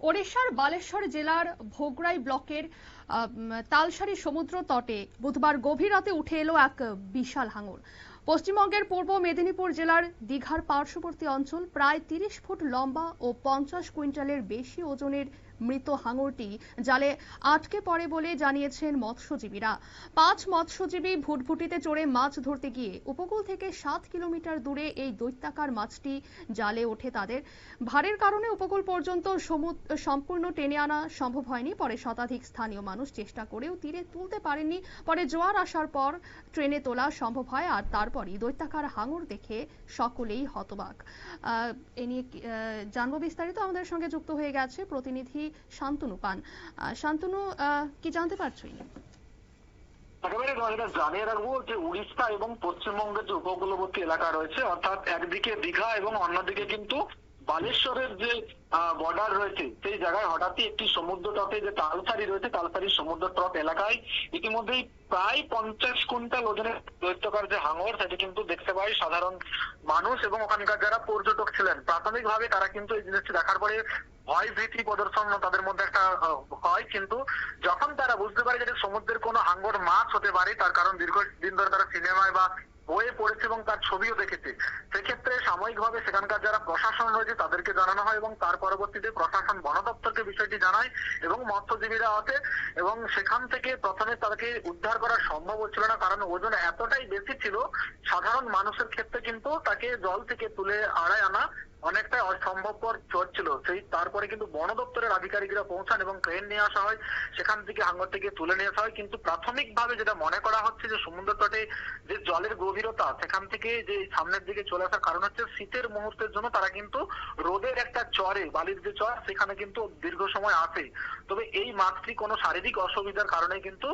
ওড়িশার বালেশ্বর জেলার ভোগরাই ব্লকের তালসারি সমুদ্র তটে বুধবার গভীর রাতে উঠে এলো এক বিশাল হাঙর। পশ্চিমবঙ্গের পূর্ব মেদিনীপুর জেলার দীঘার পার্শ্ববর্তী অঞ্চল প্রায় 30 ফুট লম্বা ও 50 কুইন্টালের বেশি ওজনের মৃত হাঙরটি জালে আটকে পড়ে বলে জানিয়েছেন মৎস্যজীবীরা। 5 মৎস্যজীবী ভুটভুটিতে চড়ে মাছ ধরতে গিয়ে উপকূল থেকে 7 কিলোমিটার দূরে এই দৈত্যাকার মাছটি জালে ওঠে। তাদের ভারের কারণে উপকূল পর্যন্ত সম্পূর্ণ টেনে আনা সম্ভব হয়নি। পরে শতাধিক স্থানীয় মানুষ চেষ্টা করেও তীরে তুলতে পারেননি। পরে জোয়ার আসার পর ট্রেনে তোলা সম্ভব হয়, আর তারপরই দৈত্যাকার হাঙর দেখে সকলেই হতবাক। এ নিয়ে জানবো বিস্তারিত। আমাদের সঙ্গে যুক্ত হয়ে গেছে প্রতিনিধি শান্তনু পান। শান্তনু, কি জানতে পারছো? একেবারে জানিয়ে রাখবো যে উড়িষ্যা এবং পশ্চিমবঙ্গের যে উপকূলবর্তী এলাকা রয়েছে, অর্থাৎ একদিকে দীঘা এবং অন্যদিকে কিন্তু বালেশ্বরের যে বর্ডার রয়েছে, সেই জায়গায় হঠাৎই একটি সমুদ্র তটে যে তালসারি রয়েছে, তালসারি সমুদ্র তট এলাকায় ইতিমধ্যেই প্রায় 50 কুইন্টাল ওজনের দৈত্যকার যে হাঙর, সেটি কিন্তু দেখতে পাই সাধারণ মানুষ এবং ওখানকার যারা পর্যটক ছিলেন। প্রাথমিকভাবে তারা কিন্তু এই জিনিসটি দেখার পরে ভয় ভীতি প্রদর্শন তাদের মধ্যে একটা হয়, কিন্তু যখন তারা বুঝতে পারে যে সমুদ্রের কোনো হাঙর মাছ হতে পারে, তার কারণ দীর্ঘদিন ধরে তারা সিনেমায় বা বইয়ে পড়েছে এবং তার ছবিও দেখেছে, সেক্ষেত্রে সাময়িকভাবে সেখানকার যারা প্রশাসন রয়েছে তাদেরকে জানানো হয় এবং তার পরবর্তীতে প্রশাসন বন দপ্তরকে বিষয়টি জানায় এবং মৎস্যজীবীরা আছে। এবং সেখান থেকে প্রথমে তাদেরকে উদ্ধার করা সম্ভব হচ্ছিল না, কারণ ওজন এতটাই বেশি ছিল, সাধারণ মানুষের ক্ষেত্রে কিন্তু তাকে জল থেকে তুলে আড়ায় আনা অনেকটাই অসম্ভবপর ছিল। সেই তারপরে কিন্তু বন দপ্তরের আধিকারিকরা পৌঁছান এবং ক্রেন নিয়ে আসা হয়, সেখান থেকে হাঙরটিকে তুলে নিয়ে আসা হয়। কিন্তু প্রাথমিকভাবে যেটা মনে করা হচ্ছে যে সমুদ্র তটে যে জলের গভীরতা, সেখান থেকে যে সামনের দিকে চলে আসার কারণ হচ্ছে শীতের মুহূর্তের জন্য তারা কিন্তু রোদের একটা চরে, বালির যে চর, সেখানে কিন্তু দীর্ঘ সময় আসে। তবে এই মাছটি কোনো শারীরিক অসুবিধার কারণে কিন্তু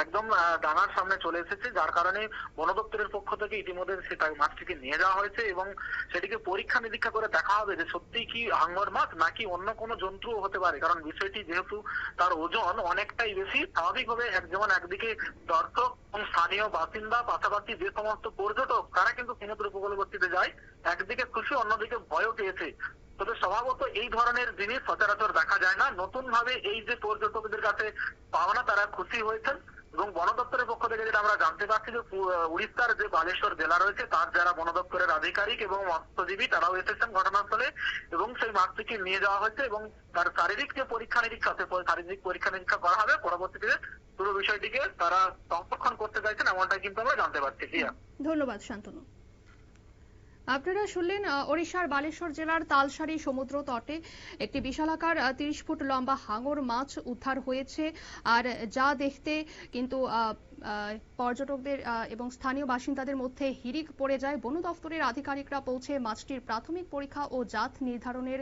একদম ডাঙার সামনে চলে এসেছে, যার কারণে বন দপ্তরের পক্ষ থেকে ইতিমধ্যে সেটা মাছটিকে নিয়ে যাওয়া হয়েছে এবং সেটিকে পরীক্ষা নিরীক্ষা করে দেখা হবে যে সত্যি কি হাঙর মাছ নাকি অন্য কোনো জন্তু হতে পারে। কারণ বিষয়টি যেহেতু তার ওজন অনেকটাই বেশি, স্বাভাবিকভাবে যেমন একদিকে দর্শক এবং স্থানীয় বাসিন্দা, পাশাপাশি যে সমস্ত পর্যটক তারা কিন্তু সমুদ্র উপকূলবর্তীতে যায়, একদিকে খুশি অন্যদিকে ভয়ও পেয়েছে। তবে স্বভাবত এই ধরনের জিনিস সচরাচর দেখা যায় না। নতুন ভাবে এই যে পর্যটকদের কাছে পাওনা, তারা খুশি হয়েছেন এবং বন দপ্তরের পক্ষ থেকে যেটা আমরা জানতে পারছি যে উড়িষ্যার যে বালেশ্বর জেলা রয়েছে তার যারা বন দপ্তরের আধিকারিক এবং মৎস্যজীবী তারাও এসেছেন ঘটনাস্থলে এবং সেই মাছটিকে নিয়ে যাওয়া হয়েছে এবং তার শারীরিক যে পরীক্ষা নিরীক্ষা, শারীরিক পরীক্ষা নিরীক্ষা করা হবে। পরবর্তীতে পুরো বিষয়টিকে তারা সংরক্ষণ করতে চাইছেন, এমনটাই কিন্তু আমরা জানতে পারছি। ধন্যবাদ শান্তনু। আপনারা শুনলেন ওড়িশার বালেশ্বর জেলার তালসারি সমুদ্র তটে একটি বিশালাকার 30 ফুট লম্বা হাঙর মাছ উদ্ধার হয়েছে, আর যা দেখতে কিন্তু পর্যটকদের এবং স্থানীয় বাসিন্দাদের মধ্যে হিড়িক পড়ে যায়। বন দপ্তরের আধিকারিকরা পৌঁছে মাছটির প্রাথমিক পরীক্ষা ও জাত নির্ধারণের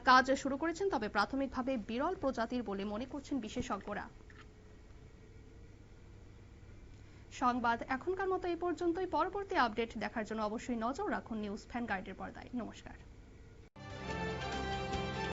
কাজ শুরু করেছেন। তবে প্রাথমিকভাবে বিরল প্রজাতির বলে মনে করছেন বিশেষজ্ঞরা। সংবাদ এখনকার মতো এই পর্যন্তই। পরবর্তী আপডেট দেখার জন্য অবশ্যই নজর রাখুন নিউজ ভ্যানগার্ডের পর্দায়। নমস্কার।